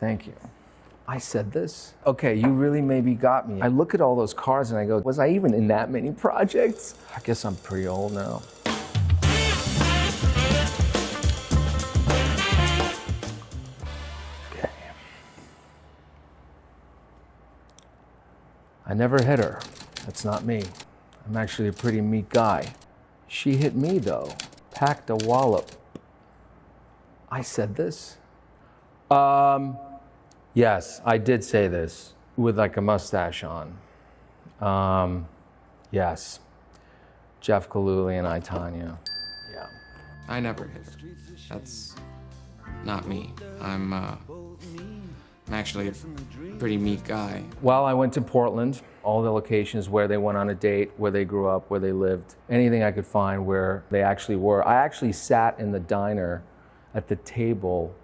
Thank you. I said this? Okay, you really maybe got me. I look at all those cars and I go, was I even in that many projects? I guess I'm pretty old now. Okay. I never hit her. That's not me. I'm actually a pretty meek guy. She hit me though. Packed a wallop. I said this? Yes, I did say this with like a mustache on. Yes, Jeff Kaluli and I, Tanya. Yeah. I never hit her. That's not me. I'm actually a pretty meek guy. Well, I went to Portland, all the locations where they went on a date, where they grew up, where they lived, anything I could find where they actually were. I actually sat in the diner at the table,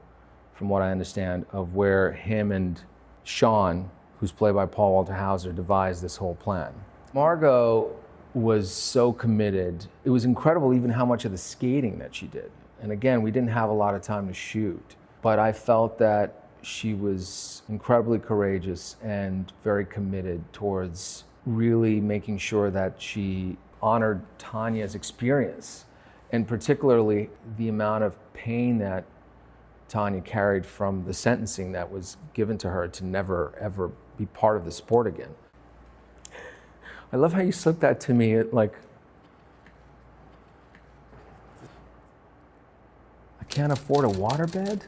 from what I understand, of where him and Sean, who's played by Paul Walter Hauser, devised this whole plan. Margot was so committed. It was incredible even how much of the skating that she did. And again, we didn't have a lot of time to shoot, but I felt that she was incredibly courageous and very committed towards really making sure that she honored Tanya's experience, and particularly the amount of pain that Tanya carried from the sentencing that was given to her to never, ever be part of the sport again. I love how you slipped that to me, like, I can't afford a waterbed?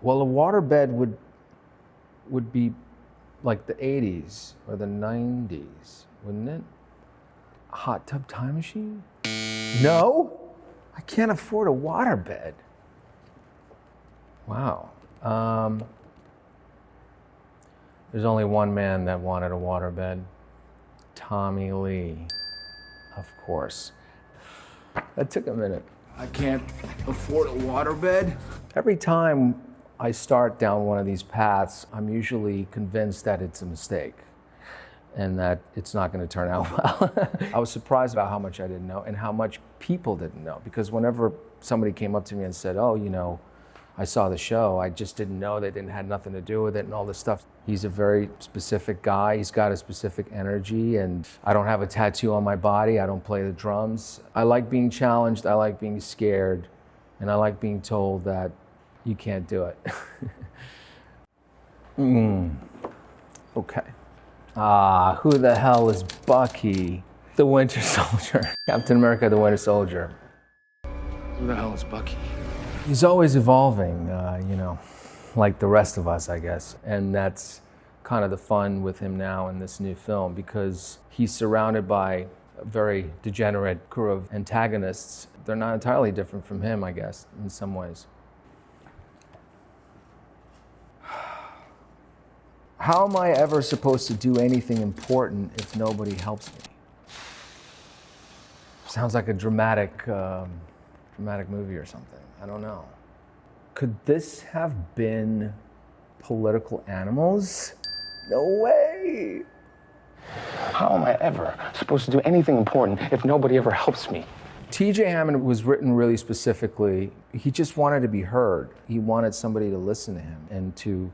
Well, a waterbed would be like the 80s or the 90s, wouldn't it? A hot tub time machine? No? I can't afford a waterbed. Wow. There's only one man that wanted a waterbed. Tommy Lee, of course. That took a minute. I can't afford a waterbed? Every time I start down one of these paths, I'm usually convinced that it's a mistake and that it's not going to turn out well. I was surprised about how much I didn't know and how much people didn't know, because whenever somebody came up to me and said, oh, you know, I saw the show, I just didn't know that it had nothing to do with it and all this stuff. He's a very specific guy. He's got a specific energy, and I don't have a tattoo on my body. I don't play the drums. I like being challenged. I like being scared, and I like being told that you can't do it. Okay. Who the hell is Bucky? The Winter Soldier. Captain America, the Winter Soldier. Who the hell is Bucky? He's always evolving, you know, like the rest of us, I guess. And that's kind of the fun with him now in this new film, because he's surrounded by a very degenerate crew of antagonists. They're not entirely different from him, I guess, in some ways. How am I ever supposed to do anything important if nobody helps me? Sounds like a dramatic movie or something. I don't know. Could this have been political animals? No way. How am I ever supposed to do anything important if nobody ever helps me? T.J. Hammond was written really specifically. He just wanted to be heard. He wanted somebody to listen to him and to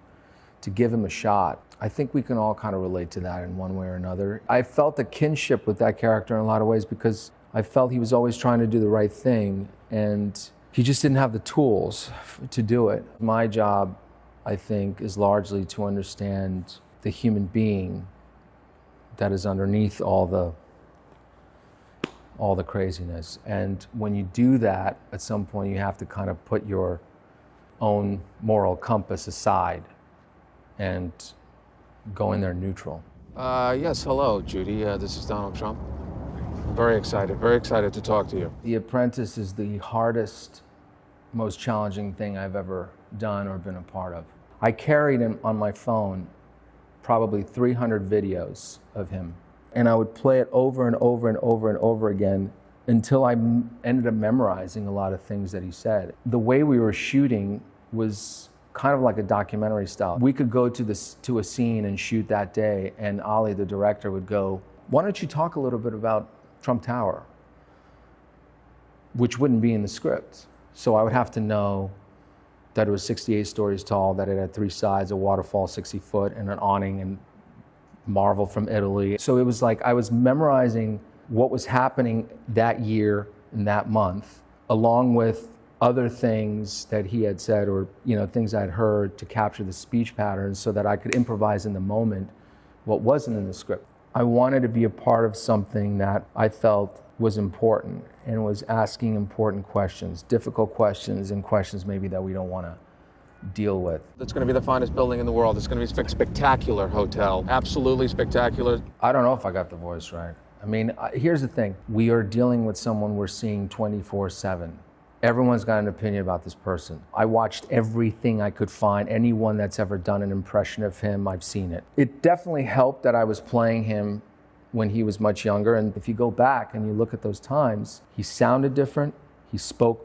give him a shot. I think we can all kind of relate to that in one way or another. I felt a kinship with that character in a lot of ways, because I felt he was always trying to do the right thing, and he just didn't have the tools to do it. My job, I think, is largely to understand the human being that is underneath all the craziness. And when you do that, at some point you have to kind of put your own moral compass aside and go in there neutral. Yes, hello, Judy. This is Donald Trump. Very excited to talk to you. The Apprentice is the hardest, most challenging thing I've ever done or been a part of. I carried him on my phone, probably 300 videos of him, and I would play it over and over and over and over again until I ended up memorizing a lot of things that he said. The way we were shooting was kind of like a documentary style. We could go to a scene and shoot that day, and Ali, the director, would go, why don't you talk a little bit about Trump Tower, which wouldn't be in the script. So I would have to know that it was 68 stories tall, that it had 3 sides, a waterfall 60 foot, and an awning, and marble from Italy. So it was like I was memorizing what was happening that year and that month, along with other things that he had said, or things I'd heard, to capture the speech patterns so that I could improvise in the moment what wasn't in the script. I wanted to be a part of something that I felt was important and was asking important questions, difficult questions, and questions maybe that we don't want to deal with. It's going to be the finest building in the world. It's going to be a spectacular hotel. Absolutely spectacular. I don't know if I got the voice right. I mean, here's the thing. We are dealing with someone we're seeing 24/7. Everyone's got an opinion about this person. I watched everything I could find. Anyone that's ever done an impression of him, I've seen it. It definitely helped that I was playing him when he was much younger. And if you go back and you look at those times, he sounded different. He spoke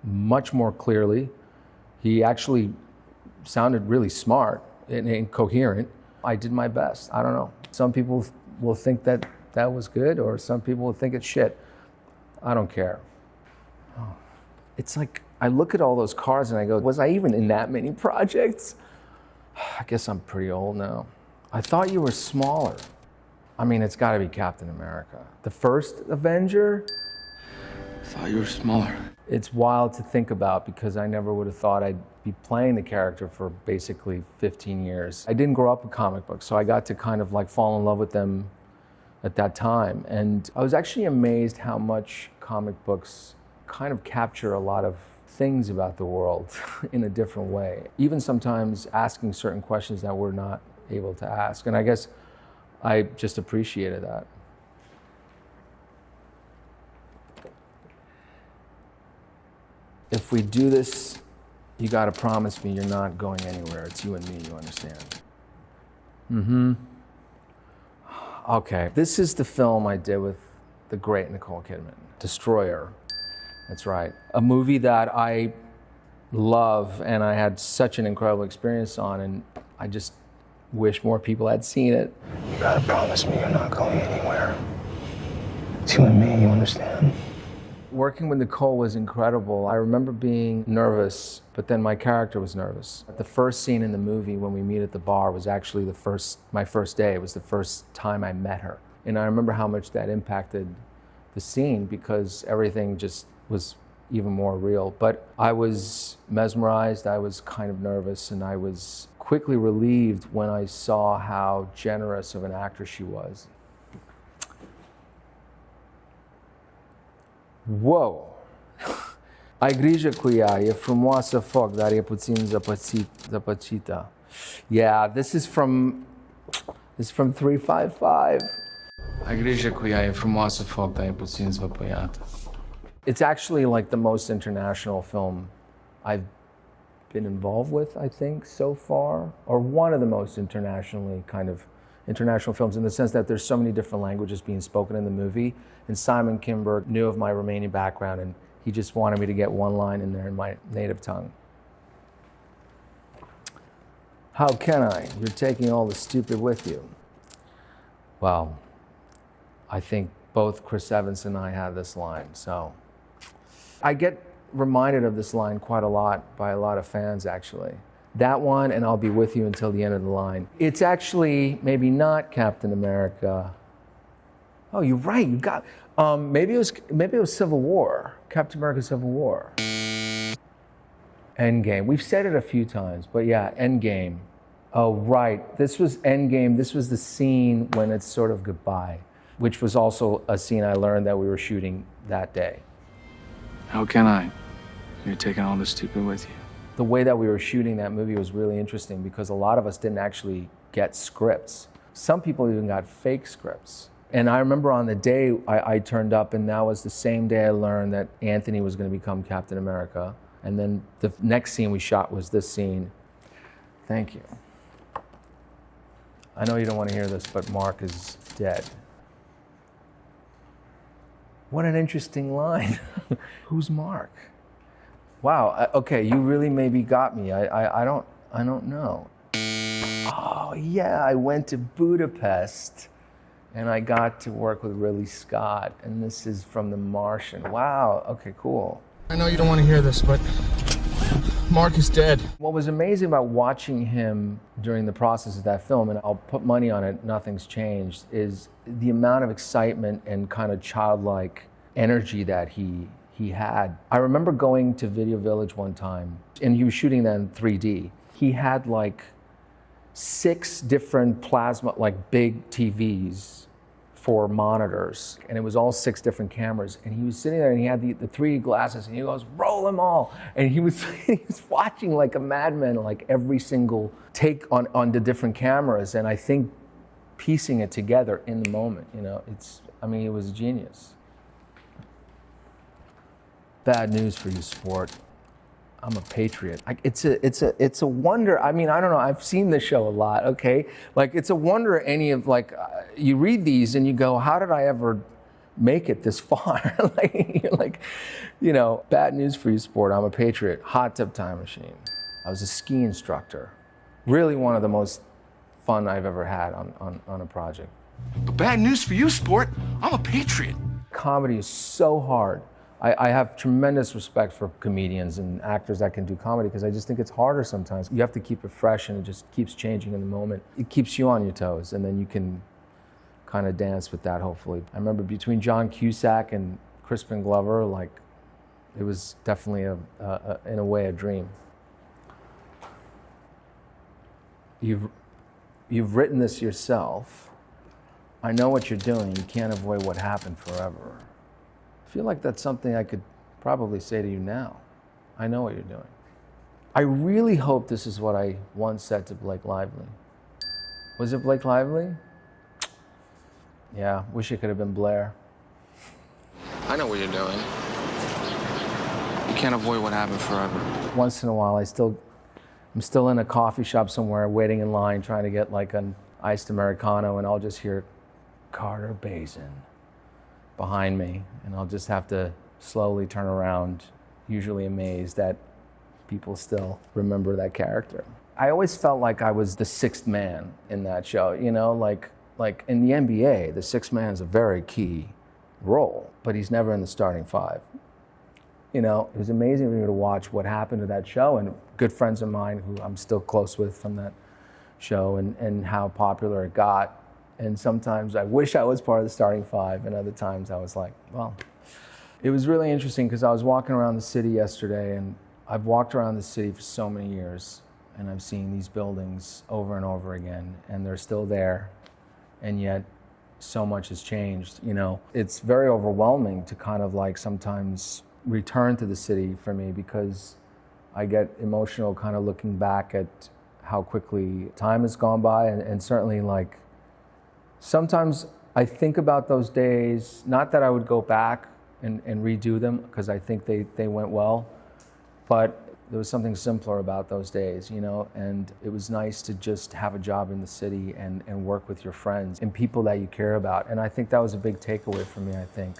much more clearly. He actually sounded really smart and coherent. I did my best. I don't know. Some people will think that that was good, or some people will think it's shit. I don't care. Oh. It's like, I look at all those cars and I go, was I even in that many projects? I guess I'm pretty old now. I thought you were smaller. I mean, it's gotta be Captain America. The first Avenger? I thought you were smaller. It's wild to think about because I never would have thought I'd be playing the character for basically 15 years. I didn't grow up with comic books, so I got to kind of like fall in love with them at that time. And I was actually amazed how much comic books kind of capture a lot of things about the world in a different way. Even sometimes asking certain questions that we're not able to ask. And I guess I just appreciated that. If we do this, you gotta promise me you're not going anywhere. It's you and me, you understand? Mm-hmm. Okay, this is the film I did with the great Nicole Kidman, Destroyer. That's right. A movie that I love and I had such an incredible experience on, and I just wish more people had seen it. You gotta promise me you're not going anywhere. It's you and me, you understand? Working with Nicole was incredible. I remember being nervous, but then my character was nervous. The first scene in the movie when we meet at the bar was actually my first day. It was the first time I met her. And I remember how much that impacted the scene because everything just was even more real. But I was mesmerized, I was kind of nervous, and I was quickly relieved when I saw how generous of an actress she was. Wow! Ai grijă cu ea, e frumoasă foc, dar e puțin zăpăcită. Yeah, this is from 355. Ai grijă cu ea, e frumoasă foc, dar e puțin zvăpăiată. It's actually like the most international film I've been involved with, I think, so far, or one of the most international films in the sense that there's so many different languages being spoken in the movie. And Simon Kinberg knew of my Romanian background, and he just wanted me to get one line in there in my native tongue. How can I? You're taking all the stupid with you. Well, I think both Chris Evans and I have this line, so. I get reminded of this line quite a lot by a lot of fans, actually. That one, and I'll be with you until the end of the line. It's actually maybe not Captain America. Oh, you're right. You got. Maybe it was Civil War. Captain America: Civil War. Endgame. We've said it a few times, but yeah, Endgame. Oh, right. This was Endgame. This was the scene when it's sort of goodbye, which was also a scene I learned that we were shooting that day. How can I? You're taking all this stupid with you. The way that we were shooting that movie was really interesting because a lot of us didn't actually get scripts. Some people even got fake scripts. And I remember on the day I turned up, and that was the same day I learned that Anthony was going to become Captain America. And then the next scene we shot was this scene. Thank you. I know you don't want to hear this, but Mark is dead. What an interesting line. Who's Mark? Wow, okay, you really maybe got me. I don't know. Oh yeah, I went to Budapest and I got to work with Ridley Scott, and this is from The Martian. Wow, okay, cool. I know you don't want to hear this, but Mark is dead. What was amazing about watching him during the process of that film, and I'll put money on it, nothing's changed, is the amount of excitement and kind of childlike energy that he had. I remember going to Video Village one time, and he was shooting that in 3D. He had like 6 different plasma, like big TVs for monitors, and it was all 6 different cameras, and he was sitting there and he had the 3D glasses, and he goes, roll them all, and he was watching like a madman, like every single take on the different cameras, and I think piecing it together in the moment, you know, it was a genius. Bad news for you, sport. I'm a patriot. It's a wonder. I mean, I don't know. I've seen this show a lot. Okay, like it's a wonder any of you read these and you go, how did I ever make it this far? Bad news for you, sport. I'm a patriot. Hot tub time machine. I was a ski instructor. Really one of the most fun I've ever had on a project. But bad news for you, sport. I'm a patriot. Comedy is so hard. I have tremendous respect for comedians and actors that can do comedy because I just think it's harder sometimes. You have to keep it fresh and it just keeps changing in the moment. It keeps you on your toes and then you can kind of dance with that, hopefully. I remember between John Cusack and Crispin Glover, like, it was definitely, in a way, a dream. You've written this yourself. I know what you're doing. You can't avoid what happened forever. I feel like that's something I could probably say to you now. I know what you're doing. I really hope this is what I once said to Blake Lively. Was it Blake Lively? Yeah, wish it could have been Blair. I know what you're doing. You can't avoid what happened forever. Once in a while, I'm still in a coffee shop somewhere, waiting in line, trying to get like an iced Americano, and I'll just hear Carter Bazin behind me, and I'll just have to slowly turn around, usually amazed that people still remember that character. I always felt like I was the 6th man in that show, you know, like in the NBA, the 6th man is a very key role, but he's never in the starting 5. You know, it was amazing for me to watch what happened to that show, and good friends of mine who I'm still close with from that show, and how popular it got. And sometimes I wish I was part of the starting 5, and other times I was like, well. It was really interesting because I was walking around the city yesterday, and I've walked around the city for so many years, and I've seen these buildings over and over again, and they're still there, and yet so much has changed, you know. It's very overwhelming to kind of like sometimes return to the city for me because I get emotional kind of looking back at how quickly time has gone by, and certainly like sometimes I think about those days, not that I would go back and redo them because I think they went well, but there was something simpler about those days, you know, and it was nice to just have a job in the city and work with your friends and people that you care about. And I think that was a big takeaway for me, I think.